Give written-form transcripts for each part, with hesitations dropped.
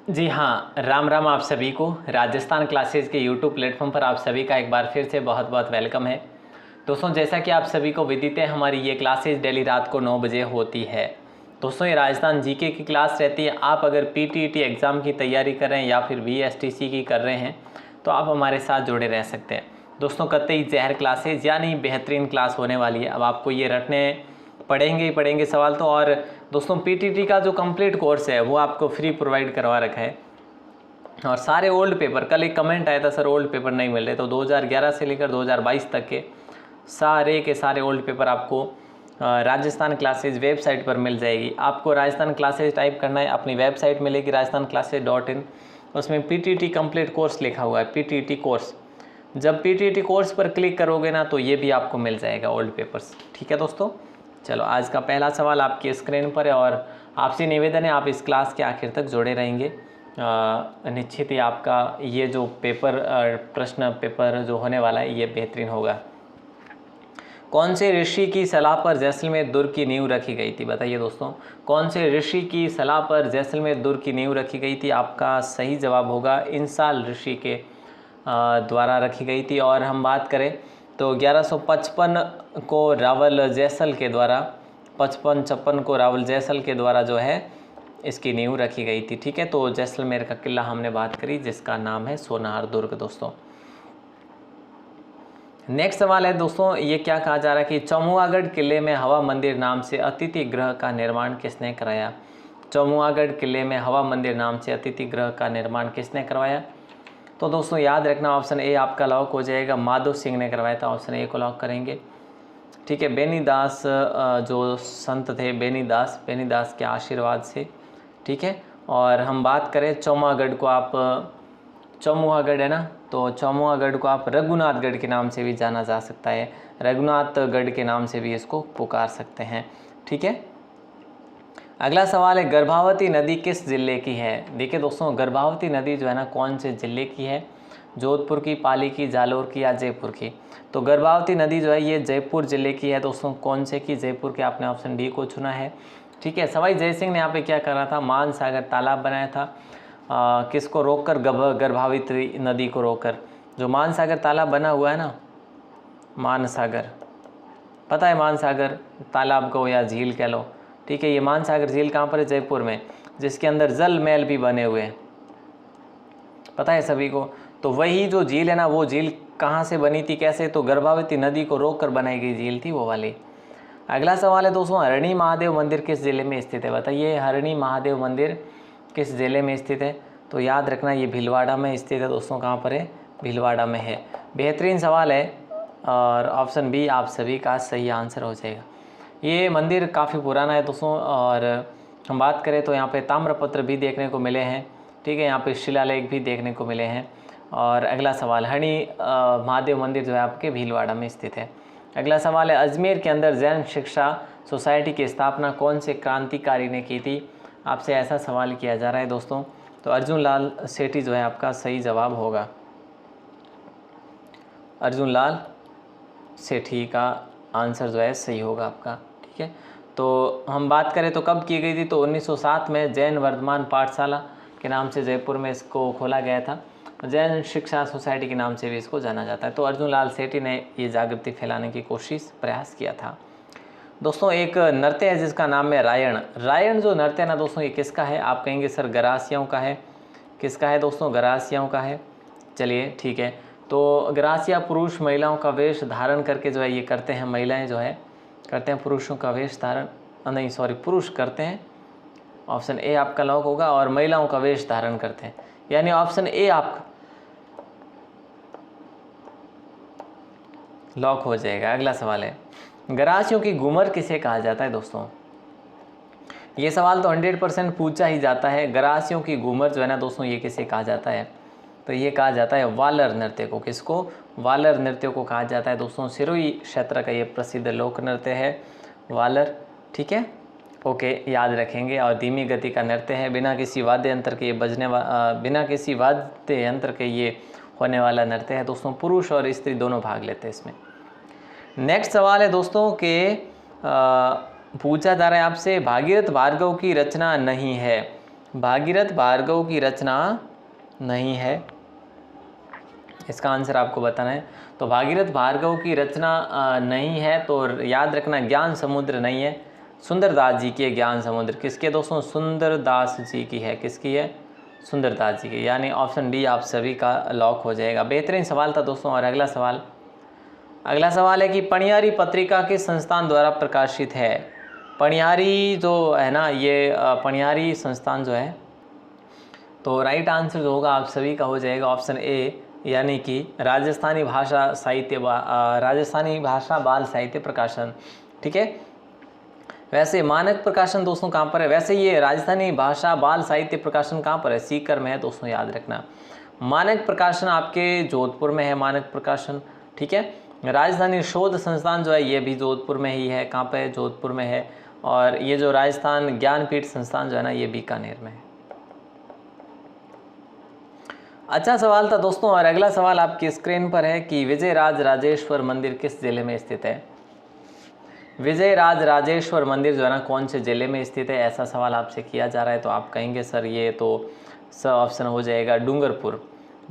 जी हाँ, राम राम आप सभी को। राजस्थान क्लासेस के यूट्यूब प्लेटफॉर्म पर आप सभी का एक बार फिर से बहुत बहुत वेलकम है। दोस्तों, जैसा कि आप सभी को विदित है, हमारी ये क्लासेस डेली रात को 9 बजे होती है। दोस्तों, ये राजस्थान जीके की क्लास रहती है। आप अगर पीटीईटी एग्ज़ाम की तैयारी कर रहे हैं या फिर वीएसटीसी की कर रहे हैं तो आप हमारे साथ जुड़े रह सकते हैं। दोस्तों, कतई जहर क्लासेज यानी बेहतरीन क्लास होने वाली है। अब आपको ये रटने पढ़ेंगे ही पढ़ेंगे सवाल तो। और दोस्तों, पीटीटी का जो कंप्लीट कोर्स है वो आपको फ्री प्रोवाइड करवा रखा है। और सारे ओल्ड पेपर, कल एक कमेंट आया था सर ओल्ड पेपर नहीं मिल रहे, तो 2011 से लेकर 2022 तक के सारे ओल्ड पेपर आपको राजस्थान क्लासेज वेबसाइट पर मिल जाएगी। आपको राजस्थान क्लासेज टाइप करना है, अपनी वेबसाइट मिलेगी rajasthanclasses.in। उसमें पीटीटी कंप्लीट कोर्स लिखा हुआ है, पीटीटी कोर्स। जब पीटीटी कोर्स पर क्लिक करोगे ना तो ये भी आपको मिल जाएगा ओल्ड पेपर्स। ठीक है दोस्तों, चलो आज का पहला सवाल आपकी स्क्रीन पर है और आपसे निवेदन है आप इस क्लास के आखिर तक जुड़े रहेंगे। निश्चित ही आपका ये जो पेपर प्रश्न पेपर जो होने वाला है ये बेहतरीन होगा। कौन से ऋषि की सलाह पर जैसलमेर दुर्ग की नींव रखी गई थी? बताइए दोस्तों, कौन से ऋषि की सलाह पर जैसलमेर दुर्ग की नींव रखी गई थी? आपका सही जवाब होगा इंसाल ऋषि के द्वारा रखी गई थी। और हम बात करें तो 1155 को रावल जैसल के द्वारा 55-56 को रावल जैसल के द्वारा जो है इसकी नींव रखी गई थी। ठीक है, तो जैसलमेर का किला हमने बात करी जिसका नाम है सोनार दुर्ग। दोस्तों, नेक्स्ट सवाल है दोस्तों, ये क्या कहा जा रहा है कि चमुआगढ़ किले में हवा मंदिर नाम से अतिथि गृह का निर्माण किसने कराया? चमुआगढ़ किले में हवा मंदिर नाम से अतिथि गृह का निर्माण किसने करवाया? तो दोस्तों याद रखना, ऑप्शन ए आपका लॉक हो जाएगा, माधव सिंह ने करवाया था। ऑप्शन ए को लॉक करेंगे। ठीक है, बेनीदास जो संत थे, बेनीदास के आशीर्वाद से। ठीक है, और हम बात करें चौमागढ़ को, आप चौमुआगढ़ है ना, तो चौमुआगढ़ को आप रघुनाथगढ़ के नाम से भी जाना जा सकता है, रघुनाथगढ़ के नाम से भी इसको पुकार सकते हैं। ठीक है, अगला सवाल है गर्भावती नदी किस जिले की है? देखिए दोस्तों, गर्भावती नदी जो है ना कौन से जिले की है? जोधपुर की, पाली की, जालोर की या जयपुर की? तो गर्भावती नदी जो है ये जयपुर जिले की है। दोस्तों कौन से की? जयपुर के। आपने ऑप्शन डी को चुना है। ठीक है, सवाई जय सिंह ने यहाँ पे क्या करा था? मानसागर तालाब बनाया था। किसको रोककर? गर्भावती नदी को रोककर। जो मानसागर तालाब बना हुआ है ना, मानसागर, पता है मानसागर तालाब को या झील कह लो। ठीक है, ये मानसागर झील कहाँ पर है? जयपुर में, जिसके अंदर जल महल भी बने हुए हैं, पता है सभी को। तो वही जो झील है ना, वो झील कहाँ से बनी थी, कैसे? तो गर्भावती नदी को रोककर बनाई गई झील थी वो वाली। अगला सवाल है दोस्तों, हरणी महादेव मंदिर किस जिले में स्थित है? बताइए, हरणी महादेव मंदिर किस जिले में स्थित है? तो याद रखना ये भीलवाड़ा में स्थित है। दोस्तों कहाँ पर है? भीलवाड़ा में है। बेहतरीन सवाल है और ऑप्शन बी आप सभी का सही आंसर हो जाएगा। ये मंदिर काफ़ी पुराना है दोस्तों, और हम बात करें तो यहाँ पे ताम्रपत्र भी देखने को मिले हैं। ठीक है, यहाँ पे शिलालेख भी देखने को मिले हैं। और अगला सवाल, हरणी महादेव मंदिर जो है आपके भीलवाड़ा में स्थित है। अगला सवाल है, अजमेर के अंदर जैन शिक्षा सोसाइटी की स्थापना कौन से क्रांतिकारी ने की थी? आपसे ऐसा सवाल किया जा रहा है दोस्तों। तो अर्जुन लाल सेठी जो है आपका सही जवाब होगा। अर्जुन लाल सेठी का आंसर जो है सही होगा आपका। ठीक है, तो हम बात करें तो कब की गई थी? तो 1907 में जैन वर्धमान पाठशाला के नाम से जयपुर में इसको खोला गया था। जैन शिक्षा सोसाइटी के नाम से भी इसको जाना जाता है। तो अर्जुन लाल सेठी ने ये जागृति फैलाने की प्रयास किया था। दोस्तों, एक नृत्य है जिसका नाम है रायण। रायण जो नृत्य है ना दोस्तों, ये किसका है? आप कहेंगे सर गरासियों का है। किसका है दोस्तों? गरासियों का है। चलिए ठीक है, तो गरासिया पुरुष महिलाओं का वेश धारण करके जो है ये करते हैं। महिलाएं जो है करते हैं पुरुषों का वेश धारण, नहीं सॉरी, पुरुष करते हैं। ऑप्शन ए आपका लॉक होगा। और महिलाओं का वेश धारण करते हैं, यानी ऑप्शन ए आपका लॉक हो जाएगा। अगला सवाल है, गरासियों की घूमर किसे कहा जाता है? दोस्तों ये सवाल तो 100% पूछा ही जाता है। गरासियों की घूमर जो है ना दोस्तों, ये किसे कहा जाता है? तो ये कहा जाता है वालर नृत्य को। किसको? वालर नृत्य को कहा जाता है दोस्तों। सिरोही क्षेत्र का ये प्रसिद्ध लोक नृत्य है वालर। ठीक है, ओके, याद रखेंगे। और धीमी गति का नृत्य है, बिना किसी वाद्य यंत्र के बिना किसी वाद्य यंत्र के ये होने वाला नृत्य है दोस्तों। पुरुष और स्त्री दोनों भाग लेते हैं इसमें। नेक्स्ट सवाल है दोस्तों कि पूछा जा रहा है आपसे, भागीरथ भार्गव की रचना नहीं है। भागीरथ भार्गव की रचना नहीं है, इसका आंसर आपको बताना है। तो भागीरथ भार्गव की रचना नहीं है, तो याद रखना ज्ञान समुद्र नहीं है, सुंदरदास जी की है ज्ञान समुद्र। किसके दोस्तों? सुंदरदास जी की है। किसकी है? सुंदरदास जी की, यानी ऑप्शन डी आप सभी का लॉक हो जाएगा। बेहतरीन सवाल था दोस्तों। और अगला सवाल है कि पणियारी पत्रिका किस संस्थान द्वारा प्रकाशित है? पणियारी जो है ना, ये पणियारी संस्थान जो है, तो राइट आंसर जो होगा आप सभी का हो जाएगा ऑप्शन ए, यानी कि राजस्थानी भाषा बाल साहित्य प्रकाशन। ठीक है। वैसे मानक प्रकाशन दोस्तों कहाँ पर है? वैसे ये राजस्थानी भाषा बाल साहित्य प्रकाशन कहाँ पर है? सीकर में है दोस्तों, याद रखना। मानक प्रकाशन आपके जोधपुर में है, मानक प्रकाशन। ठीक है। राजधानी शोध संस्थान जो है ये भी जोधपुर में ही है। कहाँ पे? जोधपुर में है। और ये जो राजस्थान ज्ञानपीठ संस्थान जो है ना, ये बीकानेर में है। अच्छा सवाल था दोस्तों। और अगला सवाल आपकी स्क्रीन पर है कि विजयराज राजेश्वर मंदिर किस जिले में स्थित है? विजयराज राजेश्वर मंदिर जो है ना, कौन से जिले में स्थित है? ऐसा सवाल आपसे किया जा रहा है। तो आप कहेंगे सर ये तो सर ऑप्शन हो जाएगा डूंगरपुर।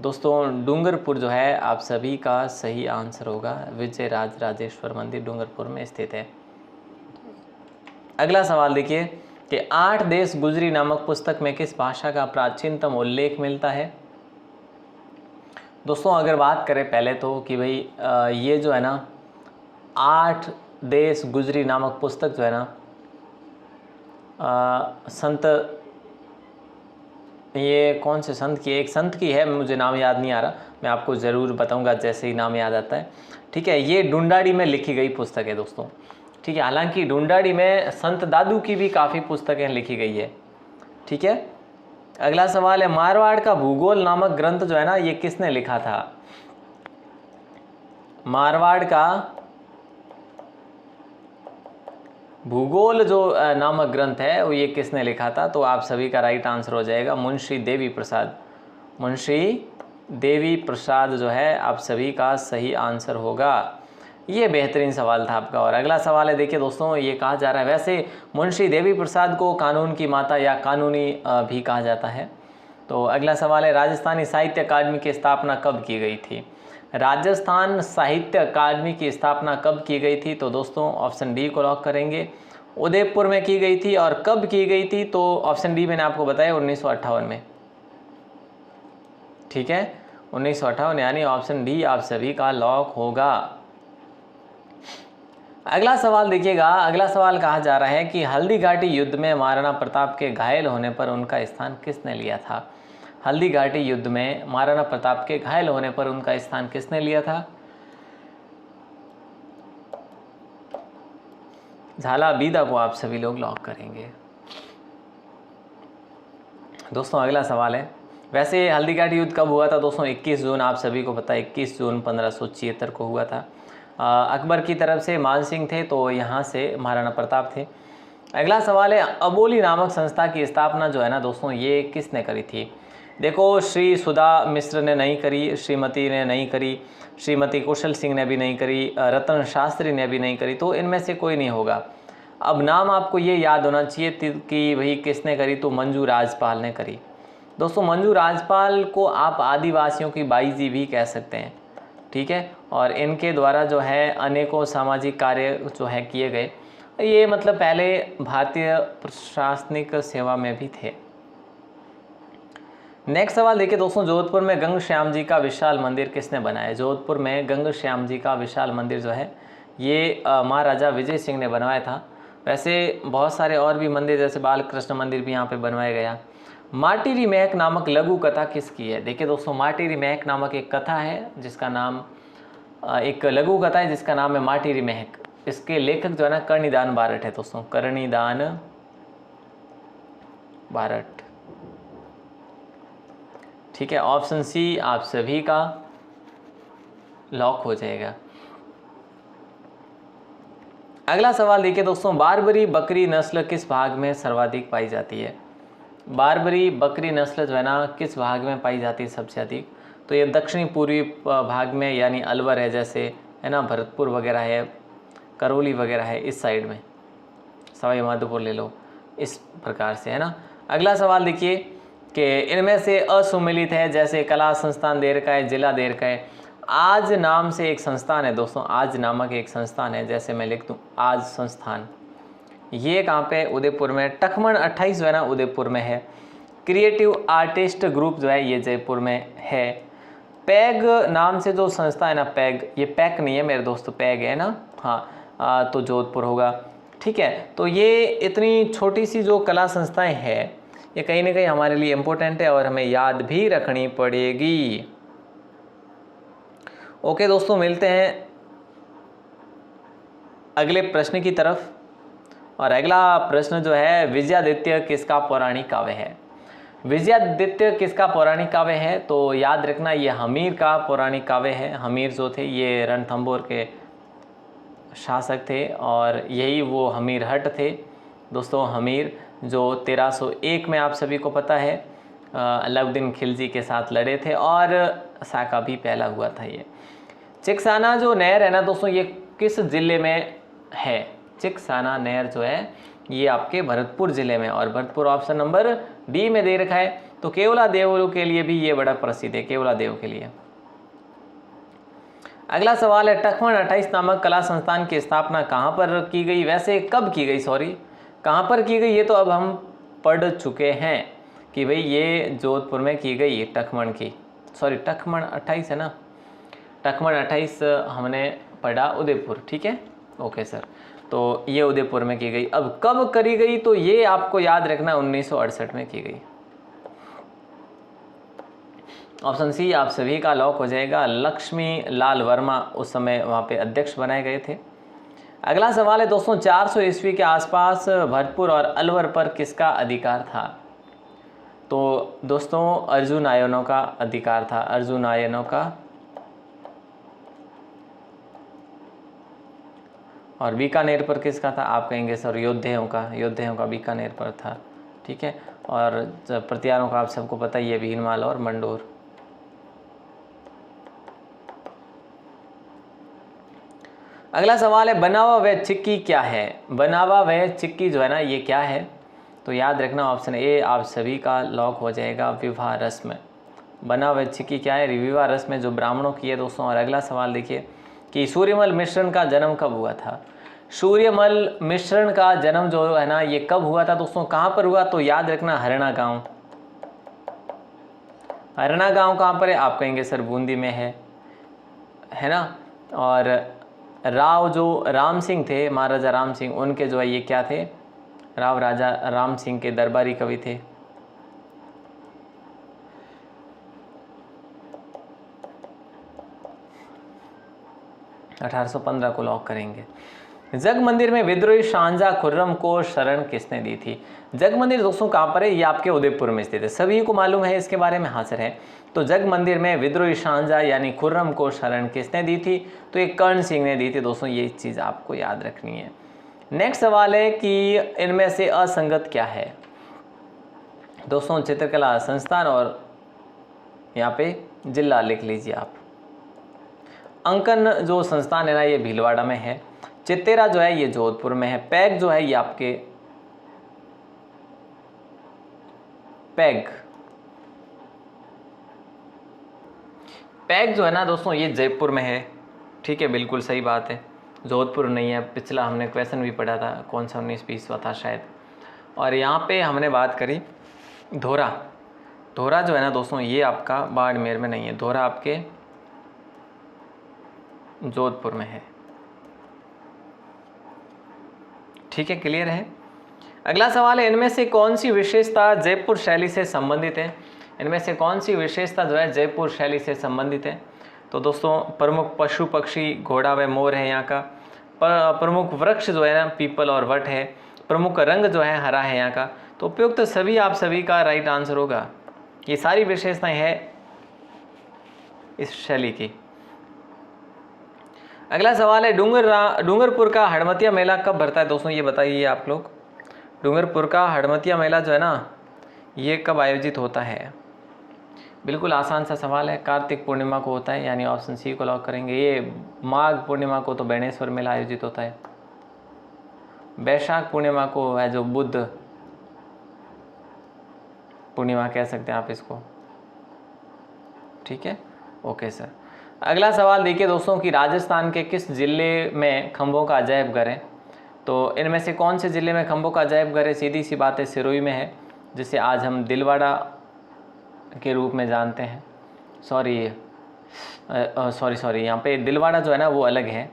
दोस्तों डूंगरपुर जो है आप सभी का सही आंसर होगा। विजयराज राजेश्वर मंदिर डूंगरपुर में स्थित है। अगला सवाल देखिए कि 8 देश गुजरी नामक पुस्तक में किस भाषा का प्राचीनतम उल्लेख मिलता है? दोस्तों अगर बात करें पहले तो कि भाई ये जो है ना 8 देश गुजरी नामक पुस्तक जो है ना, संत, ये कौन से संत की? एक संत की है, मुझे नाम याद नहीं आ रहा, मैं आपको ज़रूर बताऊंगा जैसे ही नाम याद आता है। ठीक है। ये ढूंढाड़ी में लिखी गई पुस्तक है दोस्तों। ठीक है। हालांकि ढूंढाड़ी में संत दादू की भी काफ़ी पुस्तकें लिखी गई है। ठीक है। अगला सवाल है मारवाड़ का भूगोल नामक ग्रंथ जो है ना, ये किसने लिखा था? मारवाड़ का भूगोल जो नामक ग्रंथ है वो ये किसने लिखा था? तो आप सभी का राइट आंसर हो जाएगा मुंशी देवी प्रसाद। मुंशी देवी प्रसाद जो है आप सभी का सही आंसर होगा। ये बेहतरीन सवाल था आपका। और अगला सवाल है, देखिए दोस्तों, ये कहा जा रहा है वैसे मुंशी देवी प्रसाद को कानून की माता या कानूनी भी कहा जाता है। तो अगला सवाल है राजस्थानी साहित्य अकादमी की स्थापना कब की गई थी? राजस्थान साहित्य अकादमी की स्थापना कब की गई थी? तो दोस्तों ऑप्शन डी को लॉक करेंगे। उदयपुर में की गई थी। और कब की गई थी? तो ऑप्शन डी मैंने आपको बताया 1958 में। ठीक है। 1958, यानी ऑप्शन डी आप सभी का लॉक होगा। अगला सवाल देखिएगा। अगला सवाल कहा जा रहा है कि हल्दी घाटी युद्ध में महाराणा प्रताप के घायल होने पर उनका स्थान किसने लिया था? हल्दी घाटी युद्ध में महाराणा प्रताप के घायल होने पर उनका स्थान किसने लिया था? झाला बीदा को आप सभी लोग लॉक करेंगे। दोस्तों अगला सवाल है, वैसे हल्दी घाटी युद्ध कब हुआ था? दोस्तों 21 जून, आप सभी को पता है 21 जून 1576 को हुआ था। अकबर की तरफ से मान सिंह थे, तो यहाँ से महाराणा प्रताप थे। अगला सवाल है अबोली नामक संस्था की स्थापना जो है ना दोस्तों, ये किसने करी थी? देखो श्री सुधा मिश्र ने नहीं करी, श्रीमती ने नहीं करी, श्रीमती कुशल सिंह ने भी नहीं करी, रतन शास्त्री ने भी नहीं करी, तो इनमें से कोई नहीं होगा। अब नाम आपको ये याद होना चाहिए कि भाई किसने करी, तो मंजू राजपाल ने करी। दोस्तों मंजू राजपाल को आप आदिवासियों की बाई जी भी कह सकते हैं। ठीक है। और इनके द्वारा जो है अनेकों सामाजिक कार्य जो है किए गए। ये मतलब पहले भारतीय प्रशासनिक सेवा में भी थे। नेक्स्ट सवाल देखिए दोस्तों, जोधपुर में गंग श्याम जी का विशाल मंदिर किसने बनाया? जोधपुर में गंग श्याम जी का विशाल मंदिर जो है ये महाराजा विजय सिंह ने बनवाया था। वैसे बहुत सारे और भी मंदिर जैसे बाल कृष्ण मंदिर भी यहाँ पे बनवाया गया। माटीरी महक नामक लघु कथा किसकी है? देखिए दोस्तों माटीरी महक नामक एक कथा है जिसका नाम, एक लघु कथा है जिसका नाम है माटीरी महक। इसके लेखक जो है ना कर्णिदान बारट है दोस्तों, कर्णिदान बारट। ठीक है। ऑप्शन सी आप सभी का लॉक हो जाएगा। अगला सवाल देखिए दोस्तों, बारबरी बकरी नस्ल किस भाग में सर्वाधिक पाई जाती है? बारबरी बकरी नस्ल जो है ना किस भाग में पाई जाती है सबसे अधिक? तो ये दक्षिणी पूर्वी भाग में, यानी अलवर है जैसे, है ना, भरतपुर वगैरह है, करौली वगैरह है, इस साइड में, सवाई माधोपुर ले लो, इस प्रकार से, है ना। अगला सवाल देखिए कि इनमें से असुमिलित है, जैसे कला संस्थान देर का है, जिला देर का है। आज नाम से एक संस्थान है दोस्तों, आज नामक एक संस्थान है, जैसे मैं लिख दूं आज संस्थान, ये कहाँ पे, उदयपुर में। टखमन 28 जो है ना उदयपुर में है। क्रिएटिव आर्टिस्ट ग्रुप जो है ये जयपुर में है। पैग नाम से जो संस्था है ना, पैग, ये पैक नहीं है मेरे दोस्तों, पैग है ना, हाँ, तो जोधपुर होगा। ठीक है, तो ये इतनी छोटी सी जो कला संस्थाएं हैं ये कहीं ना कहीं हमारे लिए इम्पोर्टेंट है और हमें याद भी रखनी पड़ेगी। ओके दोस्तों, मिलते हैं अगले प्रश्न की तरफ। और अगला प्रश्न जो है, विजयादित्य किसका पौराणिक काव्य है? विजयादित्य किसका पौराणिक काव्य है? तो याद रखना ये हमीर का पौराणिक काव्य है। हमीर जो थे ये रणथंभौर के शासक थे और यही वो हमीर हट थे दोस्तों। हमीर जो 1301 में आप सभी को पता है अलाउद्दीन खिलजी के साथ लड़े थे और साका भी पहला हुआ था। ये चिकसाना जो नहर है ना दोस्तों, ये किस जिले में है? चिकसाना नहर जो है ये आपके भरतपुर जिले में, और भरतपुर ऑप्शन नंबर डी में दे रखा है। तो केवला देव के लिए भी ये बड़ा प्रसिद्ध है, केवला देव के लिए। अगला सवाल है, टखमन 28 नामक कला संस्थान की स्थापना कहाँ पर की गई? वैसे कब की गई, सॉरी, कहाँ पर की गई ये तो अब हम पढ़ चुके हैं कि भाई ये जोधपुर में की गई टखमन की, सॉरी टखमन 28 है ना, टखमन 28 हमने पढ़ा उदयपुर, ठीक है, ओके सर। तो ये उदयपुर में की गई। अब कब करी गई? तो ये आपको याद रखना 1968 में की गई। ऑप्शन सी आप सभी का लॉक हो जाएगा। लक्ष्मी लाल वर्मा उस समय वहाँ पे अध्यक्ष बनाए गए थे। अगला सवाल है दोस्तों, 400 ईस्वी के आसपास भरतपुर और अलवर पर किसका अधिकार था? तो दोस्तों अर्जुन आयनों का अधिकार था, अर्जुन आयनों का। और बीकानेर पर किसका था? आप कहेंगे सर योद्धेयों का, योद्धेयों का बीकानेर पर था, ठीक है। और प्रतिहारों का आप सबको पता ही है, भीनमाल और मंडोर। अगला सवाल है, बनावा व चिक्की क्या है? बनावा व चिक्की जो है ना ये क्या है? तो याद रखना ऑप्शन ए आप सभी का लॉक हो जाएगा, विवाह रस्म। बनावा व चिक्की क्या है? विवाह रस्म जो ब्राह्मणों की है दोस्तों। और अगला सवाल देखिए कि सूर्यमल मिश्रण का जन्म कब हुआ था? सूर्यमल मिश्रण का जन्म जो है ना ये कब हुआ था दोस्तों, कहाँ पर हुआ? तो याद रखना हरियाणा गांव। हरियाणा गांव कहाँ पर है? आप कहेंगे सर बूंदी में है ना। और राव जो राम सिंह थे, महाराजा राम सिंह, उनके जो है ये क्या थे? राव राजा राम सिंह के दरबारी कवि थे। अठारह 1815 को लॉक करेंगे। जग मंदिर में विद्रोही शाहजहां खुर्रम को शरण किसने दी थी? जग मंदिर दोस्तों कहाँ पर है? ये आपके उदयपुर में स्थित है, सभी को मालूम है इसके बारे में, हाँ सर है। तो जग मंदिर में विद्रोही शाहजहां यानी खुर्रम को शरण किसने दी थी? तो ये कर्ण सिंह ने दी थी दोस्तों, ये चीज़ आपको याद रखनी है। नेक्स्ट सवाल है कि इनमें से असंगत क्या है? दोस्तों चित्रकला संस्थान और यहाँ पे जिला लिख लीजिए आप। अंकन जो संस्थान है ना ये भीलवाड़ा में है। चित्तेरा जो है ये जोधपुर में है। पैग जो है ये आपके पैग जो है ना दोस्तों ये जयपुर में है, ठीक है, बिल्कुल सही बात है, जोधपुर नहीं है। पिछला हमने क्वेश्चन भी पढ़ा था, कौन सा 19-20वां था शायद। और यहाँ पे हमने बात करी धोरा। धोरा जो है ना दोस्तों ये आपका बाड़मेर में नहीं है, धोरा आपके जोधपुर में है, ठीक है, क्लियर है। अगला सवाल है, इनमें से कौन सी विशेषता जयपुर शैली से संबंधित है? इनमें से कौन सी विशेषता जो है जयपुर शैली से संबंधित है? तो दोस्तों प्रमुख पशु पक्षी घोड़ा व मोर है यहाँ का। प्रमुख वृक्ष जो है ना पीपल और वट है। प्रमुख रंग जो है हरा है यहाँ का। तो उपयुक्त सभी आप सभी का राइट आंसर होगा। ये सारी विशेषताएं हैं इस शैली की। अगला सवाल है, डूंगरपुर का हड़मतिया मेला कब भरता है? दोस्तों ये बताइए आप लोग, डूंगरपुर का हड़मतिया मेला जो है ना ये कब आयोजित होता है? बिल्कुल आसान सा सवाल है, कार्तिक पूर्णिमा को होता है, यानी ऑप्शन सी को लॉक करेंगे। ये माघ पूर्णिमा को तो बेणेश्वर मेला आयोजित होता है। वैशाख पूर्णिमा को है जो बुद्ध पूर्णिमा कह सकते हैं आप इसको, ठीक है। Okay sir. अगला सवाल देखिए दोस्तों कि राजस्थान के किस जिले में खंभों का अजायब घर है। तो इनमें से कौन से ज़िले में खंभों का अजायब घर है? सीधी सी बात है, सिरोही में है, जिसे आज हम दिलवाड़ा के रूप में जानते हैं। सॉरी, यहाँ पे दिलवाड़ा जो है ना वो अलग है।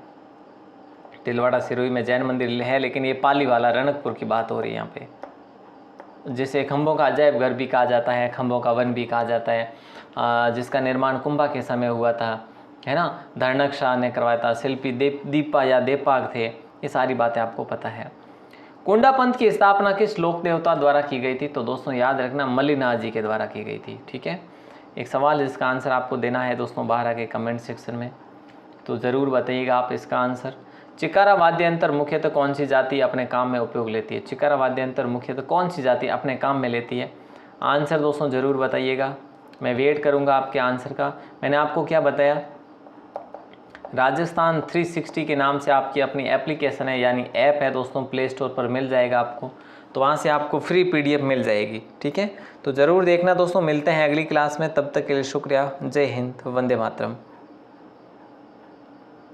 दिलवाड़ा सिरोही में जैन मंदिर है, लेकिन ये पाली वाला रणकपुर की बात हो रही है यहाँ पे, जिसे खंभों का अजायब घर भी कहा जाता है, खंभों का वन भी कहा जाता है, जिसका निर्माण कुंभा के समय हुआ था, है ना। धर्णक शाह ने करवाया था, शिल्पी दीपा या देपाग थे। ये सारी बातें आपको पता है। कुंडा पंथ की स्थापना किस लोक देवता द्वारा की गई थी? तो दोस्तों याद रखना, मल्लिनाथ जी के द्वारा की गई थी, ठीक है। एक सवाल जिसका आंसर आपको देना है दोस्तों बाहर आके कमेंट सेक्शन में, तो ज़रूर बताइएगा आप इसका आंसर। चिकारा वाद्य यंत्र मुख्यतः कौन सी जाति अपने काम में उपयोग लेती है? चिकारा वाद्य यंत्र मुख्यतः कौन सी जाति अपने काम में लेती है? आंसर दोस्तों ज़रूर बताइएगा, मैं वेट करूँगा आपके आंसर का। मैंने आपको क्या बताया, राजस्थान 360 के नाम से आपकी अपनी एप्लीकेशन है, यानी ऐप है दोस्तों, प्ले स्टोर पर मिल जाएगा आपको, तो वहाँ से आपको फ्री PDF मिल जाएगी, ठीक है। तो ज़रूर देखना दोस्तों, मिलते हैं अगली क्लास में, तब तक के लिए शुक्रिया। जय हिंद, वंदे मातरम।